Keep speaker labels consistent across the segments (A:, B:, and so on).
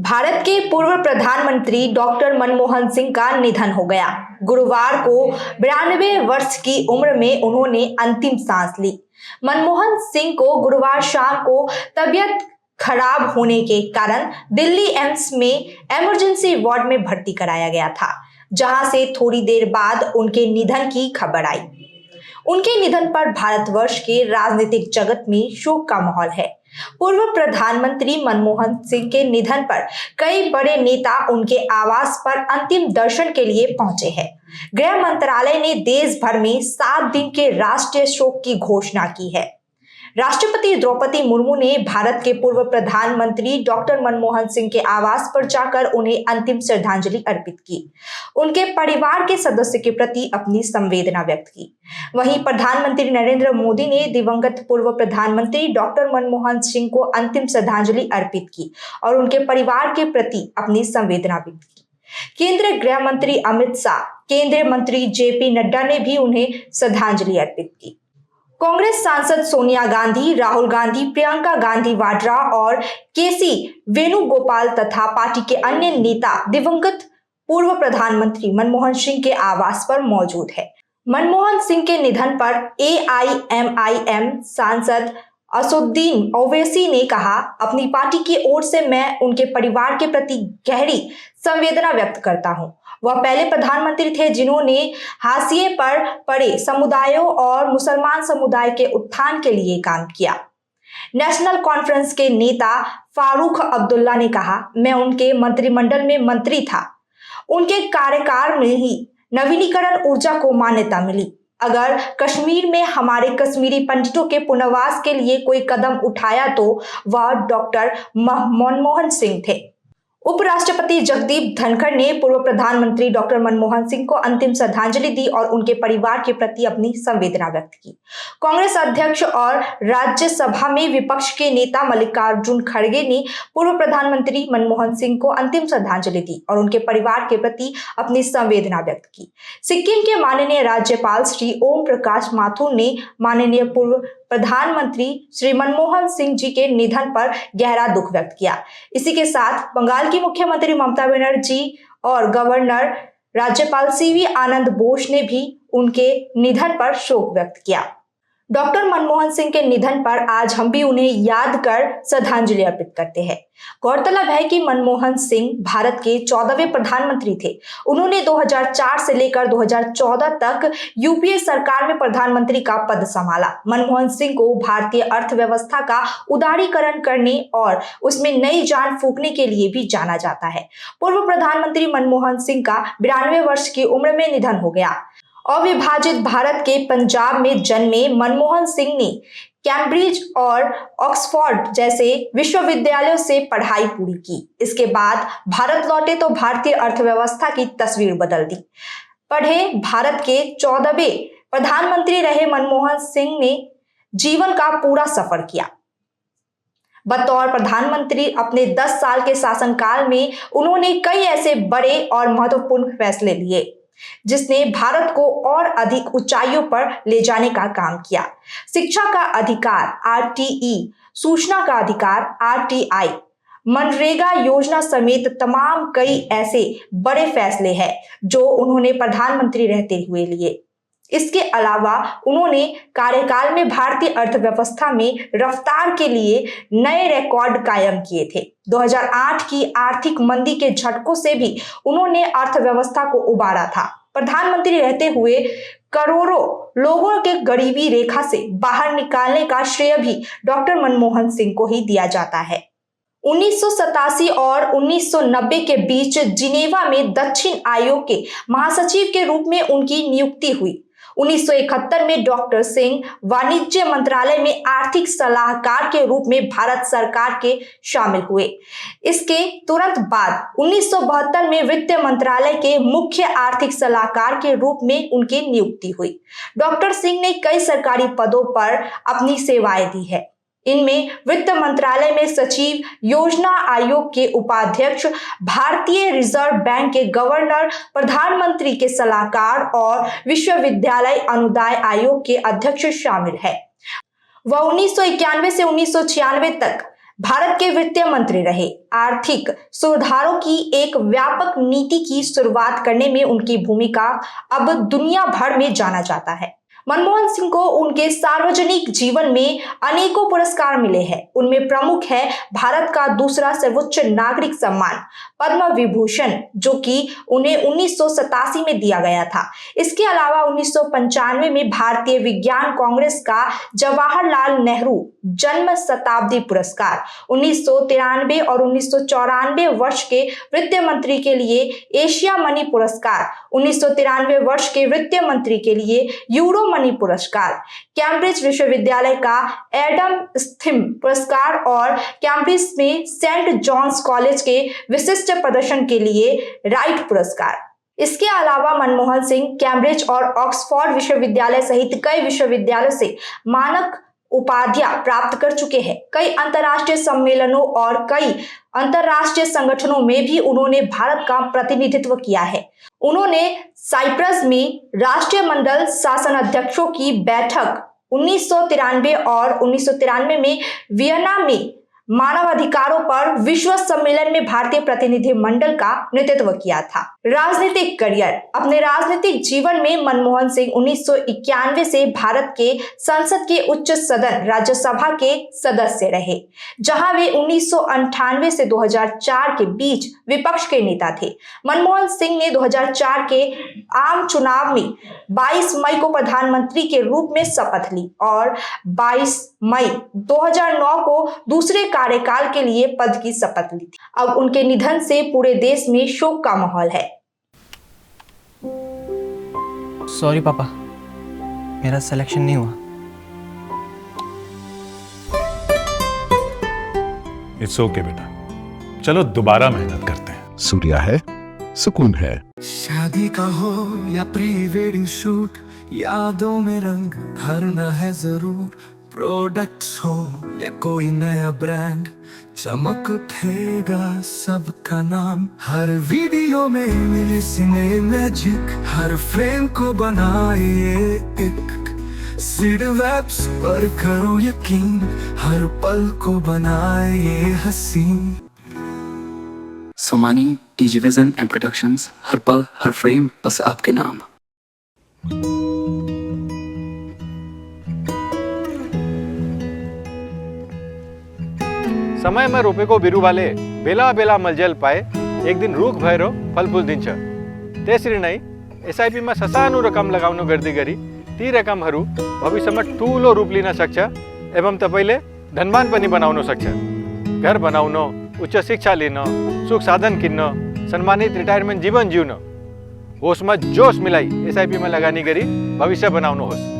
A: भारत के पूर्व प्रधानमंत्री डॉक्टर मनमोहन सिंह का निधन हो गया। गुरुवार को 92 वर्ष की उम्र में उन्होंने अंतिम सांस ली। मनमोहन सिंह को गुरुवार शाम को तबीयत खराब होने के कारण दिल्ली एम्स में इमरजेंसी वार्ड में भर्ती कराया गया था, जहां से थोड़ी देर बाद उनके निधन की खबर आई। उनके निधन पर भारतवर्ष के राजनीतिक जगत में शोक का माहौल है। पूर्व प्रधानमंत्री मनमोहन सिंह के निधन पर कई बड़े नेता उनके आवास पर अंतिम दर्शन के लिए पहुंचे हैं। गृह मंत्रालय ने देश भर में 7 दिन के राष्ट्रीय शोक की घोषणा की है। राष्ट्रपति द्रौपदी मुर्मू ने भारत के पूर्व प्रधानमंत्री डॉक्टर मनमोहन सिंह के आवास पर जाकर उन्हें अंतिम श्रद्धांजलि अर्पित की। उनके परिवार के सदस्य के प्रति अपनी संवेदना व्यक्त की। वहीं प्रधानमंत्री नरेंद्र मोदी ने दिवंगत पूर्व प्रधानमंत्री डॉक्टर मनमोहन सिंह को अंतिम श्रद्धांजलि अर्पित की और उनके परिवार के प्रति अपनी संवेदना व्यक्त की। केंद्रीय गृह मंत्री अमित शाह, केंद्रीय मंत्री जेपी नड्डा ने भी उन्हें श्रद्धांजलि अर्पित की। कांग्रेस सांसद सोनिया गांधी, राहुल गांधी, प्रियंका गांधी वाड्रा और केसी वेणुगोपाल तथा पार्टी के अन्य नेता दिवंगत पूर्व प्रधानमंत्री मनमोहन सिंह के आवास पर मौजूद है। मनमोहन सिंह के निधन पर एआईएमआईएम सांसद असदुद्दीन ओवैसी ने कहा, अपनी पार्टी की ओर से मैं उनके परिवार के प्रति गहरी संवेदना व्यक्त करता हूं। वह पहले प्रधानमंत्री थे जिन्होंने हाशिए पर पड़े समुदायों और मुसलमान समुदाय के उत्थान के लिए काम किया। नेशनल कॉन्फ्रेंस के नेता फारूक अब्दुल्ला ने कहा, मैं उनके मंत्रिमंडल में मंत्री था। उनके कार्यकाल में ही नवीनीकरण ऊर्जा को मान्यता मिली। अगर कश्मीर में हमारे कश्मीरी पंडितों के पुनर्वास के लिए कोई कदम उठाया तो वह डॉक्टर मनमोहन सिंह थे। उपराष्ट्रपति जगदीप धनखड़ ने पूर्व प्रधानमंत्री डॉक्टर मनमोहन सिंह को अंतिम श्रद्धांजलि दी और उनके परिवार के प्रति अपनी संवेदना व्यक्त की। कांग्रेस अध्यक्ष और राज्यसभा में विपक्ष के नेता मल्लिकार्जुन खड़गे ने पूर्व प्रधानमंत्री मनमोहन सिंह को अंतिम श्रद्धांजलि दी और उनके परिवार के प्रति अपनी संवेदना व्यक्त की। सिक्किम के माननीय राज्यपाल श्री ओम प्रकाश माथुर ने माननीय पूर्व प्रधानमंत्री श्री मनमोहन सिंह जी के निधन पर गहरा दुख व्यक्त किया। इसी के साथ बंगाल की मुख्यमंत्री ममता बनर्जी और गवर्नर राज्यपाल सीवी आनंद बोस ने भी उनके निधन पर शोक व्यक्त किया। डॉक्टर मनमोहन सिंह के निधन पर आज हम भी उन्हें याद कर श्रद्धांजलि अर्पित करते हैं। गौरतलब है कि मनमोहन सिंह भारत के 14वें प्रधानमंत्री थे। उन्होंने 2004 से लेकर 2014 तक यूपीए सरकार में प्रधानमंत्री का पद संभाला। मनमोहन सिंह को भारतीय अर्थव्यवस्था का उदारीकरण करने और उसमें नई जान फूंकने के लिए भी जाना जाता है। पूर्व प्रधानमंत्री मनमोहन सिंह का 92 वर्ष की उम्र में निधन हो गया। अविभाजित भारत के पंजाब में जन्मे मनमोहन सिंह ने कैम्ब्रिज और ऑक्सफोर्ड जैसे विश्वविद्यालयों से पढ़ाई पूरी की। इसके बाद भारत लौटे तो भारतीय अर्थव्यवस्था की तस्वीर बदल दी। पढ़े भारत के 14वें प्रधानमंत्री रहे मनमोहन सिंह ने जीवन का पूरा सफर किया। बतौर प्रधानमंत्री अपने 10 साल के शासनकाल में उन्होंने कई ऐसे बड़े और महत्वपूर्ण फैसले लिए जिसने भारत को और अधिक ऊंचाइयों पर ले जाने का काम किया। शिक्षा का अधिकार आरटीई, सूचना का अधिकार आरटीआई, मनरेगा योजना समेत तमाम कई ऐसे बड़े फैसले हैं जो उन्होंने प्रधानमंत्री रहते हुए लिए। इसके अलावा उन्होंने कार्यकाल में भारतीय अर्थव्यवस्था में रफ्तार के लिए नए रिकॉर्ड कायम किए थे। 2008 की आर्थिक मंदी के झटकों से भी उन्होंने अर्थव्यवस्था को उबारा था। प्रधानमंत्री रहते हुए करोड़ों लोगों के गरीबी रेखा से बाहर निकालने का श्रेय भी डॉक्टर मनमोहन सिंह को ही दिया जाता है। 1987 और 1990 के बीच जिनेवा में दक्षिण आयोग के महासचिव के रूप में उनकी नियुक्ति हुई। 1971 में डॉक्टर सिंह वाणिज्य मंत्रालय में आर्थिक सलाहकार के रूप में भारत सरकार के शामिल हुए। इसके तुरंत बाद 1972 में वित्त मंत्रालय के मुख्य आर्थिक सलाहकार के रूप में उनकी नियुक्ति हुई। डॉक्टर सिंह ने कई सरकारी पदों पर अपनी सेवाएं दी है। इनमें वित्त मंत्रालय में सचिव, योजना आयोग के उपाध्यक्ष, भारतीय रिजर्व बैंक के गवर्नर, प्रधानमंत्री के सलाहकार और विश्वविद्यालय अनुदान आयोग के अध्यक्ष शामिल है। वह 1991 से 1996 तक भारत के वित्त मंत्री रहे। आर्थिक सुधारों की एक व्यापक नीति की शुरुआत करने में उनकी भूमिका अब दुनिया भर में जाना जाता है। मनमोहन सिंह को उनके सार्वजनिक जीवन में अनेकों पुरस्कार मिले हैं। उनमें प्रमुख है भारत का दूसरा सर्वोच्च नागरिक सम्मान पद्म विभूषण, जो कि उन्हें 1987 में दिया गया था। इसके अलावा 1995 में भारतीय विज्ञान कांग्रेस का जवाहरलाल नेहरू जन्म शताब्दी पुरस्कार, 1993 और 1994 वर्ष के वित्त मंत्री के लिए एशिया मनी पुरस्कार, 1993 वर्ष के वित्त मंत्री के लिए यूरो मनी पुरस्कार, कैम्ब्रिज विश्वविद्यालय का एडम स्मिथ पुरस्कार और कैम्ब्रिज में सेंट जॉन्स कॉलेज के विशिष्ट प्रदर्शन के लिए राइट पुरस्कार। इसके अलावा मनमोहन सिंह कैम्ब्रिज और ऑक्सफोर्ड विश्वविद्यालय सहित कई विश्वविद्यालयों से मानक उपाधियां प्राप्त कर चुके हैं। कई अंतर्राष्ट्रीय सम्मेलनों और कई अंतर्राष्ट्रीय संगठनों में भी उन्होंने भारत का प्रतिनिधित्व किया है। उन्होंने साइप्रस में राष्ट्रीय मंडल शासन अध्यक्षों की बैठक 1993 और 1993 में वियना में मानवाधिकारों पर विश्व सम्मेलन में भारतीय प्रतिनिधि मंडल का नेतृत्व किया था। राजनीतिक करियर। अपने राजनीतिक जीवन में मनमोहन सिंह 1991 से भारत के संसद के उच्च सदन राज्यसभा के सदस्य रहे, जहां वे 1998 से 2004 के बीच विपक्ष के नेता थे। मनमोहन सिंह ने 2004 के आम चुनाव में 22 मई को प्रधानमंत्री के रूप में शपथ ली और 22 मई 2009 को दूसरे कार्यकाल के लिए पद की शपथ ली थी। अब उनके निधन से पूरे देश में शोक का माहौल है।
B: सॉरी पापा, मेरा सिलेक्शन नहीं हुआ।
C: इट्स ओके बेटा, चलो दोबारा मेहनत करते हैं।
D: सूर्या है, सुकून है।
E: शादी का हो या प्री वेडिंग शूट, यादों में रंग भरना है जरूर। प्रोडक्ट्स हो या कोई नया ब्रांड, चमक उठेगा सबका नाम। हर वीडियो में मिले सिने मैजिक, हर फ्रेम को बनाए एक सीड वेब्स पर करो यकीन, हर पल को बनाए ये हसीन।
F: Somani DG vision and productions, हर पल हर फ्रेम बस आपके नाम।
G: समय में रोपे को बिरु वाले बेला बेला मलजल पाए, एक दिन रूख भैरो फल फूल दिन छ तेसरी नहीं एसआईपी में ससानु रकम लगाउनु गर्दी गरी ती रकम हरू भविष्य में ठूलो रूप लिन सक्छ एवं तपाईले धनवान पनि बनाउन सक्छ। घर बनाउन, उच्च शिक्षा लिन, सुख साधन किन्न, सम्मानित रिटायरमेंट जीवन जिउन, होसमा जोश मिलाई एसआईपी में लगानी गरी भविष्य बनाउनुहोस्।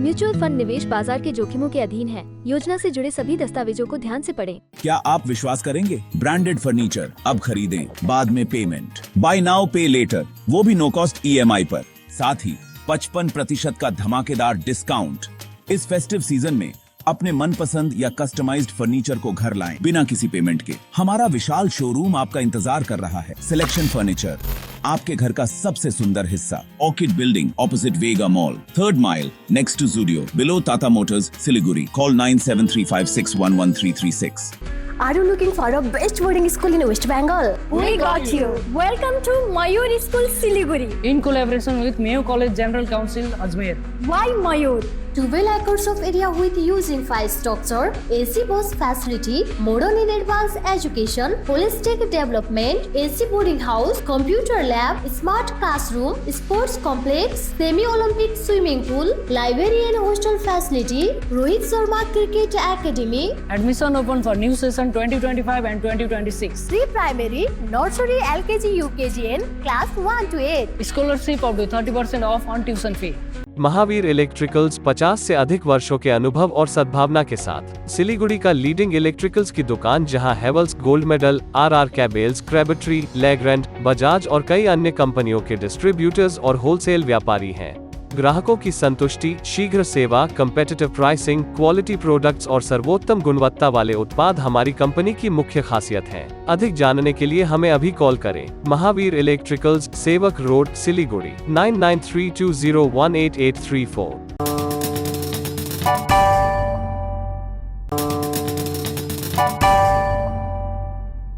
H: म्यूचुअल फंड निवेश बाजार के जोखिमों के अधीन है। योजना से जुड़े सभी दस्तावेजों को ध्यान से पढ़ें।
I: क्या आप विश्वास करेंगे? ब्रांडेड फर्नीचर अब खरीदें, बाद में पेमेंट। बाय नाउ पे लेटर, वो भी नो कॉस्ट EMI पर। साथ ही 55% का धमाकेदार डिस्काउंट। इस फेस्टिव सीजन में अपने मनपसंद या कस्टमाइज्ड फर्नीचर को घर लाएं बिना किसी पेमेंट के। हमारा विशाल शोरूम आपका इंतजार कर रहा है। सिलेक्शन फर्नीचर, आपके घर का सबसे सुंदर हिस्सा। Orchid building opposite Vega mall, 3rd mile next to Zudio, below Tata Motors, Siliguri. Call 9735611336।
J: Are you looking for a best boarding school in West Bengal? We got you. Welcome to Mayur School, Siliguri.
K: In collaboration with Mayo College General Council, Ajmer.
J: Why Mayur? 12 acres of area with huge infrastructure, AC bus facility, modern and advanced education, holistic development, AC boarding house, computer lab, smart classroom, sports complex, semi-Olympic swimming pool, library and hostel facility, Rohit Sharma Cricket Academy.
K: Admission open for new session 2025 and 2026.
J: Pre-primary, nursery, LKG, UKG and class 1 to 8.
K: Scholarship up to 30% off on tuition fee.
L: Mahavir electricals 50 से अधिक वर्षों के अनुभव और सद्भावना के साथ सिलीगुड़ी का लीडिंग इलेक्ट्रिकल्स की दुकान, जहां Havells gold medal, RR cables, Crabtree, Legrand, Bajaj और कई अन्य कंपनियों के डिस्ट्रीब्यूटर्स और होलसेल व्यापारी हैं। ग्राहकों की संतुष्टि, शीघ्र सेवा, कम्पेटिटिव प्राइसिंग, क्वालिटी प्रोडक्ट्स और सर्वोत्तम गुणवत्ता वाले उत्पाद हमारी कंपनी की मुख्य खासियत हैं। अधिक जानने के लिए हमें अभी कॉल करें। महावीर इलेक्ट्रिकल्स, सेवक रोड, सिलीगुड़ी, 9932018834।